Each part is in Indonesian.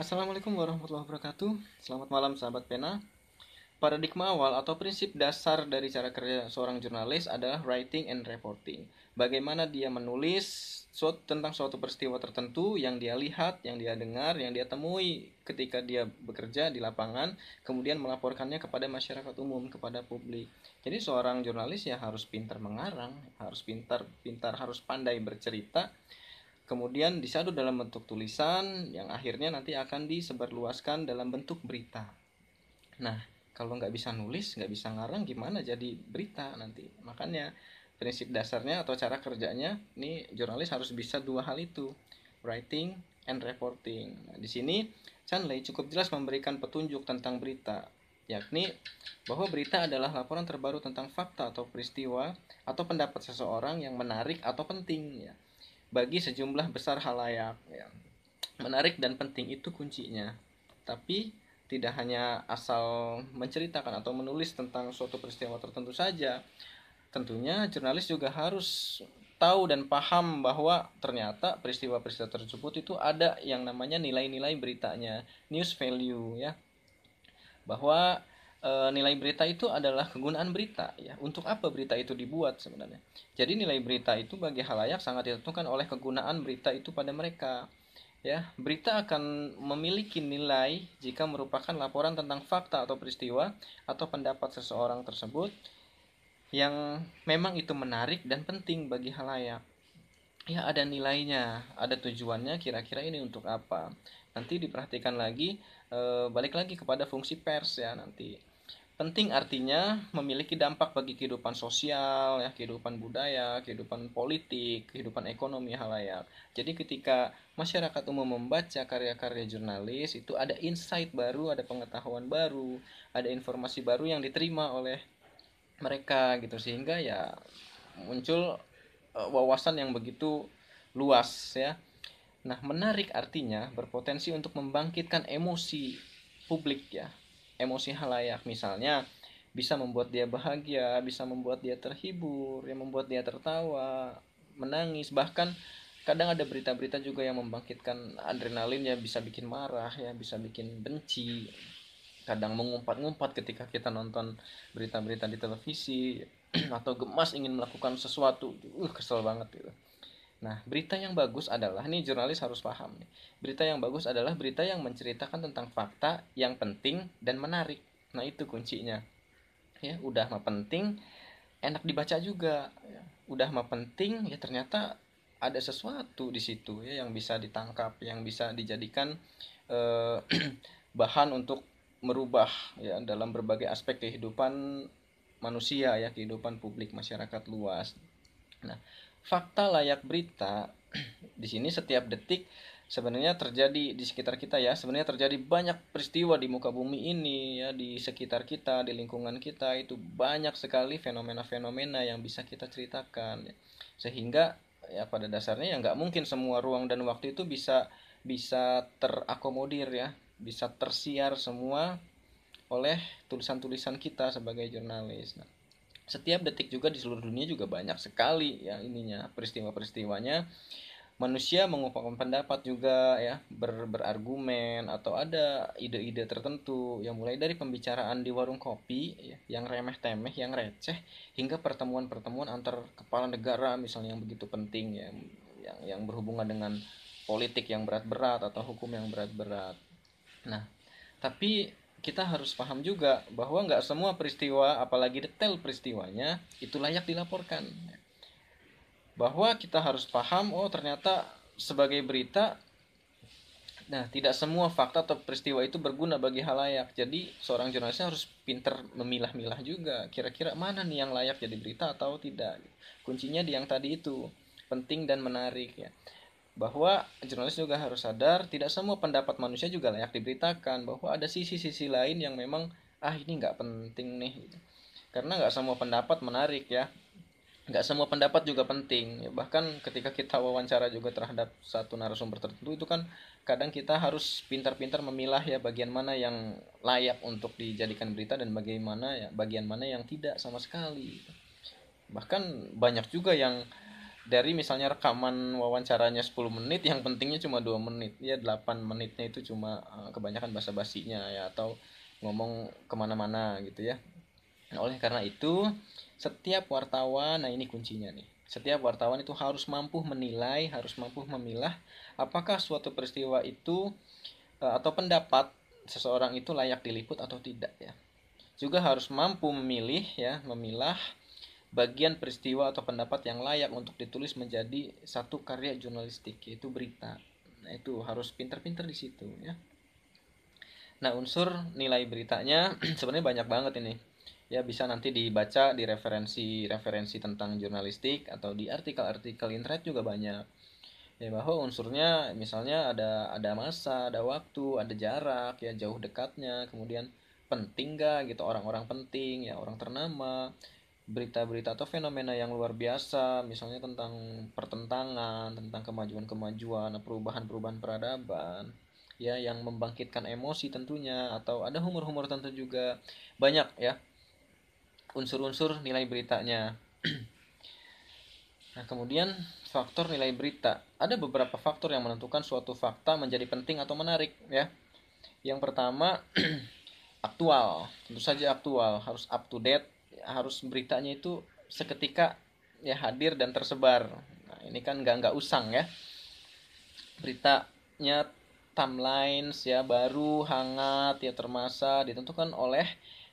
Assalamualaikum warahmatullahi wabarakatuh. Selamat malam sahabat pena. Paradigma awal atau prinsip dasar dari cara kerja seorang jurnalis adalah writing and reporting. Bagaimana dia menulis tentang suatu peristiwa tertentu yang dia lihat, yang dia dengar, yang dia temui ketika dia bekerja di lapangan, kemudian melaporkannya kepada masyarakat umum, kepada publik. Jadi seorang jurnalis ya harus pintar mengarang, harus pintar, harus pandai bercerita, kemudian disadu dalam bentuk tulisan yang akhirnya nanti akan disebarluaskan dalam bentuk berita. Nah, kalau nggak bisa nulis, nggak bisa ngarang, gimana jadi berita nanti? Makanya prinsip dasarnya atau cara kerjanya, nih jurnalis harus bisa dua hal itu, writing and reporting. Nah, di sini Chanley cukup jelas memberikan petunjuk tentang berita, yakni bahwa berita adalah laporan terbaru tentang fakta atau peristiwa atau pendapat seseorang yang menarik atau penting ya, bagi sejumlah besar halayak ya. Menarik dan penting itu kuncinya. Tapi tidak hanya asal menceritakan atau menulis tentang suatu peristiwa tertentu saja. Tentunya jurnalis juga harus tahu dan paham bahwa ternyata peristiwa-peristiwa tersebut itu ada yang namanya nilai-nilai beritanya, news value ya. Bahwa nilai berita itu adalah kegunaan berita ya. Untuk apa berita itu dibuat sebenarnya? Jadi nilai berita itu bagi halayak sangat ditentukan oleh kegunaan berita itu pada mereka. Ya, berita akan memiliki nilai jika merupakan laporan tentang fakta atau peristiwa atau pendapat seseorang tersebut yang memang itu menarik dan penting bagi halayak. Ya, ada nilainya, ada tujuannya, kira-kira ini untuk apa. Nanti diperhatikan lagi, balik lagi kepada fungsi pers ya nanti. Penting artinya memiliki dampak bagi kehidupan sosial, ya, kehidupan budaya, kehidupan politik, kehidupan ekonomi halayak. Jadi ketika masyarakat umum membaca karya-karya jurnalis, itu ada insight baru, ada pengetahuan baru, ada informasi baru yang diterima oleh mereka gitu, sehingga ya muncul wawasan yang begitu luas ya. Nah, menarik artinya berpotensi untuk membangkitkan emosi publik ya, emosi halayak. Misalnya bisa membuat dia bahagia, bisa membuat dia terhibur, yang membuat dia tertawa, menangis, bahkan kadang ada berita-berita juga yang membangkitkan adrenalin ya, bisa bikin marah ya, bisa bikin benci, kadang mengumpat-ngumpat ketika kita nonton berita-berita di televisi atau gemas ingin melakukan sesuatu, kesel banget gitu. Nah, berita yang bagus adalah, nih jurnalis harus paham nih. Berita yang bagus adalah berita yang menceritakan tentang fakta yang penting dan menarik. Nah, itu kuncinya. Ya, udah mah penting, enak dibaca juga. Ya. Udah mah penting, ya ternyata ada sesuatu di situ ya yang bisa ditangkap, yang bisa dijadikan eh, bahan untuk merubah ya dalam berbagai aspek kehidupan manusia ya, kehidupan publik masyarakat luas. Nah, fakta layak berita di sini setiap detik sebenarnya terjadi di sekitar kita ya. Sebenarnya terjadi banyak peristiwa di muka bumi ini ya, di sekitar kita, di lingkungan kita itu banyak sekali fenomena-fenomena yang bisa kita ceritakan ya. Sehingga ya pada dasarnya ya nggak mungkin semua ruang dan waktu itu bisa bisa terakomodir ya, bisa tersiar semua oleh tulisan-tulisan kita sebagai jurnalis. Nah, setiap detik juga di seluruh dunia juga banyak sekali ya ininya peristiwa-peristiwanya, manusia mengungkapkan pendapat juga ya, berargumen atau ada ide-ide tertentu yang mulai dari pembicaraan di warung kopi ya, yang remeh-temeh, yang receh, hingga pertemuan-pertemuan antar kepala negara misalnya yang begitu penting ya, yang berhubungan dengan politik yang berat-berat atau hukum yang berat-berat. Nah, tapi kita harus paham juga bahwa nggak semua peristiwa, apalagi detail peristiwanya, itu layak dilaporkan. Bahwa kita harus paham, oh ternyata sebagai berita, nah tidak semua fakta atau peristiwa itu berguna bagi halayak. Jadi seorang jurnalis harus pinter memilah-milah juga. Kira-kira mana nih yang layak jadi berita atau tidak. Kuncinya di yang tadi itu, penting dan menarik ya. Bahwa jurnalis juga harus sadar tidak semua pendapat manusia juga layak diberitakan, bahwa ada sisi-sisi lain yang memang ini nggak penting nih gitu. Karena nggak semua pendapat menarik ya, nggak semua pendapat juga penting ya. Bahkan ketika kita wawancara juga terhadap satu narasumber tertentu itu kan kadang kita harus pintar-pintar memilah ya bagian mana yang layak untuk dijadikan berita dan bagaimana ya bagian mana yang tidak sama sekali. Bahkan banyak juga yang dari misalnya rekaman wawancaranya 10 menit, yang pentingnya cuma 2 menit ya, 8 menitnya itu cuma kebanyakan basa-basinya ya, atau ngomong kemana-mana gitu ya. Nah, oleh karena itu setiap wartawan, nah ini kuncinya nih, setiap wartawan itu harus mampu menilai, harus mampu memilah apakah suatu peristiwa itu atau pendapat seseorang itu layak diliput atau tidak ya. Juga harus mampu memilih ya, memilah bagian peristiwa atau pendapat yang layak untuk ditulis menjadi satu karya jurnalistik, yaitu berita. Nah, itu harus pinter-pinter di situ ya. Nah, unsur nilai beritanya sebenarnya banyak banget ini. Ya, bisa nanti dibaca di referensi-referensi tentang jurnalistik, atau di artikel-artikel internet juga banyak. Ya, bahwa unsurnya misalnya ada masa, ada waktu, ada jarak ya, jauh dekatnya, kemudian penting gak gitu, orang-orang penting ya, orang ternama, berita-berita atau fenomena yang luar biasa, misalnya tentang pertentangan, tentang kemajuan-kemajuan, perubahan-perubahan peradaban, ya yang membangkitkan emosi tentunya, atau ada humor-humor tentu juga. Banyak ya unsur-unsur nilai beritanya. Nah, kemudian faktor nilai berita. Ada beberapa faktor yang menentukan suatu fakta menjadi penting atau menarik ya. Yang pertama, aktual. Tentu saja aktual, harus up to date, harus beritanya itu seketika ya hadir dan tersebar. Nah, ini kan nggak usang ya. Beritanya timelines ya, baru, hangat ya, termasa, ditentukan oleh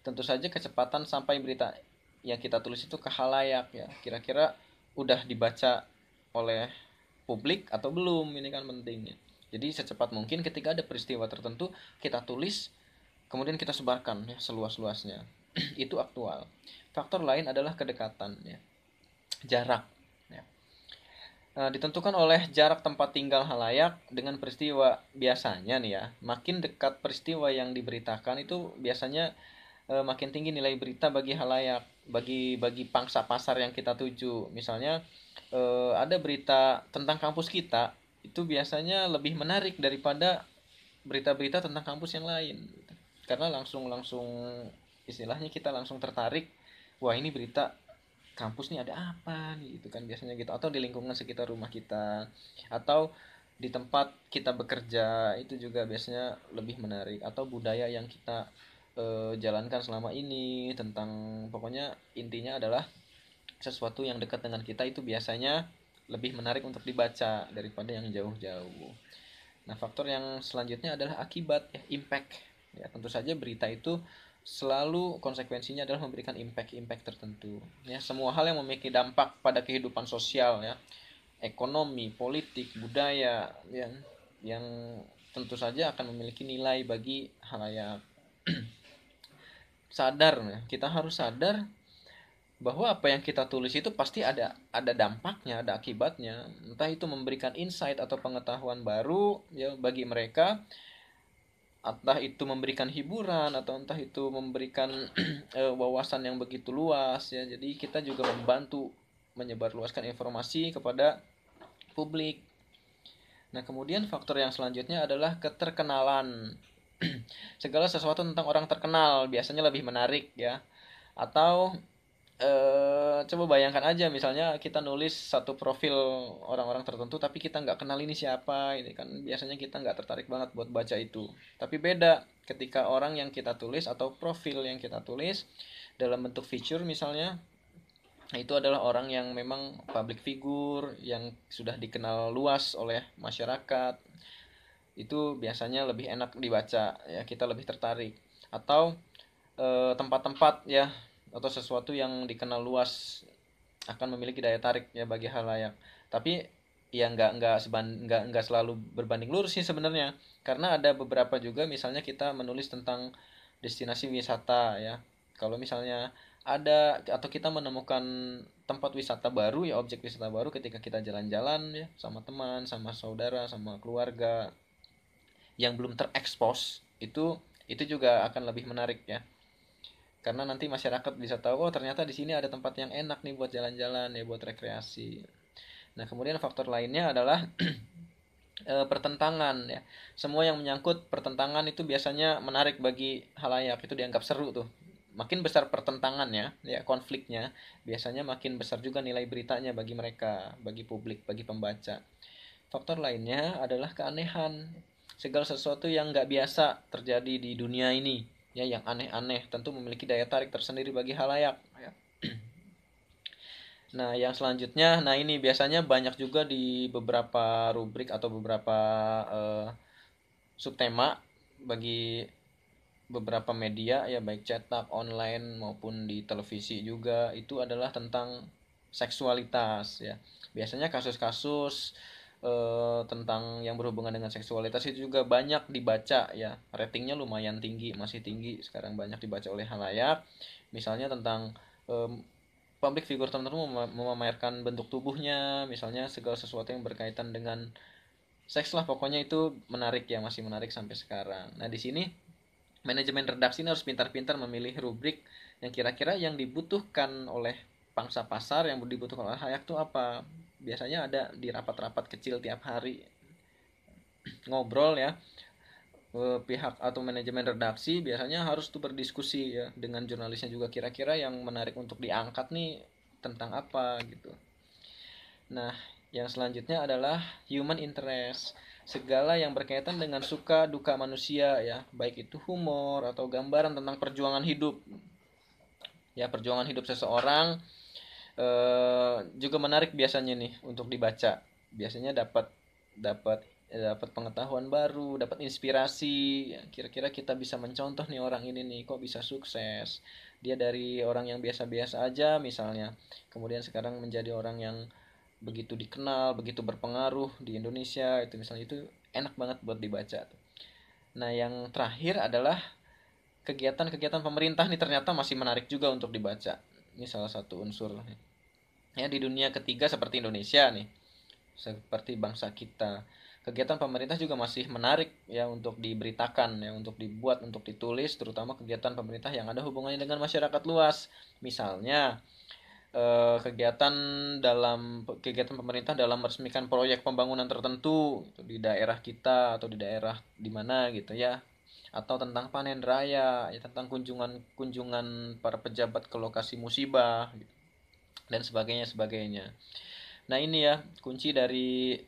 tentu saja kecepatan sampai berita yang kita tulis itu ke khalayak ya. Kira-kira udah dibaca oleh publik atau belum, ini kan pentingnya. Jadi secepat mungkin ketika ada peristiwa tertentu kita tulis, kemudian kita sebarkan ya seluas-luasnya. Itu aktual. Faktor lain adalah kedekatan ya, jarak ya. Ditentukan oleh jarak tempat tinggal halayak dengan peristiwa. Biasanya nih ya, makin dekat peristiwa yang diberitakan itu biasanya makin tinggi nilai berita bagi halayak, bagi pangsa pasar yang kita tuju. Misalnya ada berita tentang kampus kita, itu biasanya lebih menarik daripada berita-berita tentang kampus yang lain gitu. Karena langsung langsung istilahnya kita langsung tertarik, wah ini berita kampus nih ada apa nih, itu kan biasanya gitu, atau di lingkungan sekitar rumah kita, atau di tempat kita bekerja, itu juga biasanya lebih menarik, atau budaya yang kita jalankan selama ini, tentang pokoknya intinya adalah sesuatu yang dekat dengan kita itu biasanya lebih menarik untuk dibaca daripada yang jauh-jauh. Nah, faktor yang selanjutnya adalah akibat ya, impact. Ya, tentu saja berita itu selalu konsekuensinya adalah memberikan impact tertentu. Ya, semua hal yang memiliki dampak pada kehidupan sosial ya, ekonomi, politik, budaya yang tentu saja akan memiliki nilai bagi halayak. Sadar ya, kita harus sadar bahwa apa yang kita tulis itu pasti ada dampaknya, ada akibatnya. Entah itu memberikan insight atau pengetahuan baru ya bagi mereka, entah itu memberikan hiburan, atau entah itu memberikan wawasan yang begitu luas ya. Jadi kita juga membantu menyebarluaskan informasi kepada publik. Nah, kemudian faktor yang selanjutnya adalah keterkenalan. Segala sesuatu tentang orang terkenal biasanya lebih menarik ya. Atau coba bayangkan aja, misalnya kita nulis satu profil orang-orang tertentu tapi kita nggak kenal ini siapa, ini kan biasanya kita nggak tertarik banget buat baca itu. Tapi beda ketika orang yang kita tulis atau profil yang kita tulis dalam bentuk feature misalnya, itu adalah orang yang memang public figure yang sudah dikenal luas oleh masyarakat, itu biasanya lebih enak dibaca ya, kita lebih tertarik. Atau tempat-tempat ya, atau sesuatu yang dikenal luas akan memiliki daya tarik ya bagi halayak. Tapi ya nggak selalu berbanding lurus sih sebenarnya, karena ada beberapa juga misalnya kita menulis tentang destinasi wisata ya. Kalau misalnya ada atau kita menemukan tempat wisata baru ya, objek wisata baru ketika kita jalan-jalan ya sama teman, sama saudara, sama keluarga yang belum terekspos, itu juga akan lebih menarik ya, karena nanti masyarakat bisa tahu, oh ternyata di sini ada tempat yang enak nih buat jalan-jalan ya, buat rekreasi. Nah, kemudian faktor lainnya adalah pertentangan ya. Semua yang menyangkut pertentangan itu biasanya menarik bagi halayak, itu dianggap seru tuh. makin besar pertentangannya, ya konfliknya, biasanya makin besar juga nilai beritanya bagi mereka, bagi publik, bagi pembaca. Faktor lainnya adalah keanehan. Segala sesuatu yang nggak biasa terjadi di dunia ini, ya yang aneh-aneh, tentu memiliki daya tarik tersendiri bagi halayak. Ya. Nah, yang selanjutnya, nah ini biasanya banyak juga di beberapa rubrik atau beberapa eh, subtema bagi beberapa media, ya baik cetak, online maupun di televisi juga, itu adalah tentang seksualitas ya. Biasanya kasus-kasus tentang yang berhubungan dengan seksualitas itu juga banyak dibaca ya. Ratingnya lumayan tinggi, masih tinggi sekarang, banyak dibaca oleh halayak. Misalnya tentang public figure tertentu memamerkan bentuk tubuhnya, misalnya segala sesuatu yang berkaitan dengan seks lah, pokoknya itu menarik ya, masih menarik sampai sekarang. Nah, di sini manajemen redaksi ini harus pintar-pintar memilih rubrik yang kira-kira yang dibutuhkan oleh pangsa pasar, yang dibutuhkan oleh halayak itu apa. Biasanya ada di rapat-rapat kecil tiap hari, ngobrol ya, pihak atau manajemen redaksi biasanya harus tuh berdiskusi ya dengan jurnalisnya juga, kira-kira yang menarik untuk diangkat nih tentang apa gitu. Nah, yang selanjutnya adalah human interest. Segala yang berkaitan dengan suka duka manusia ya, baik itu humor atau gambaran tentang perjuangan hidup. Ya, perjuangan hidup seseorang juga menarik biasanya nih untuk dibaca. Biasanya dapat dapat dapat pengetahuan baru, dapat inspirasi. Ya, kira-kira kita bisa mencontoh nih, orang ini nih kok bisa sukses. Dia dari orang yang biasa-biasa aja misalnya, kemudian sekarang menjadi orang yang begitu dikenal, begitu berpengaruh di Indonesia, itu misalnya, itu enak banget buat dibaca. Nah, yang terakhir adalah kegiatan-kegiatan pemerintah nih, ternyata masih menarik juga untuk dibaca. Ini salah satu unsur ya di dunia ketiga seperti Indonesia nih, seperti bangsa kita. Kegiatan pemerintah juga masih menarik ya untuk diberitakan ya, untuk dibuat, untuk ditulis, terutama kegiatan pemerintah yang ada hubungannya dengan masyarakat luas. Misalnya kegiatan pemerintah dalam meresmikan proyek pembangunan tertentu gitu, di daerah kita atau di daerah di mana gitu ya, atau tentang panen raya ya, tentang kunjungan para pejabat ke lokasi musibah gitu, dan sebagainya. Nah, ini ya kunci dari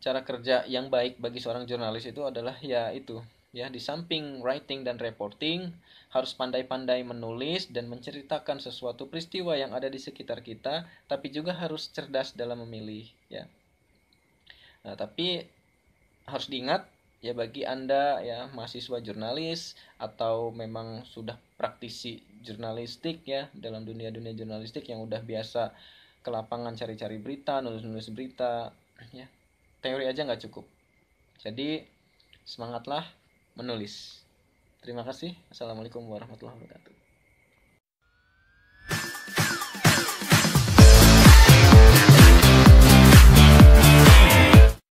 cara kerja yang baik bagi seorang jurnalis itu adalah ya itu ya, di samping writing dan reporting, harus pandai-pandai menulis dan menceritakan sesuatu peristiwa yang ada di sekitar kita, tapi juga harus cerdas dalam memilih ya. Nah, tapi harus diingat ya, bagi Anda ya mahasiswa jurnalis atau memang sudah praktisi jurnalistik ya, dalam dunia-dunia jurnalistik yang udah biasa ke lapangan cari-cari berita, nulis-nulis berita ya, teori aja nggak cukup. Jadi semangatlah menulis. Terima kasih. Assalamualaikum warahmatullahi wabarakatuh.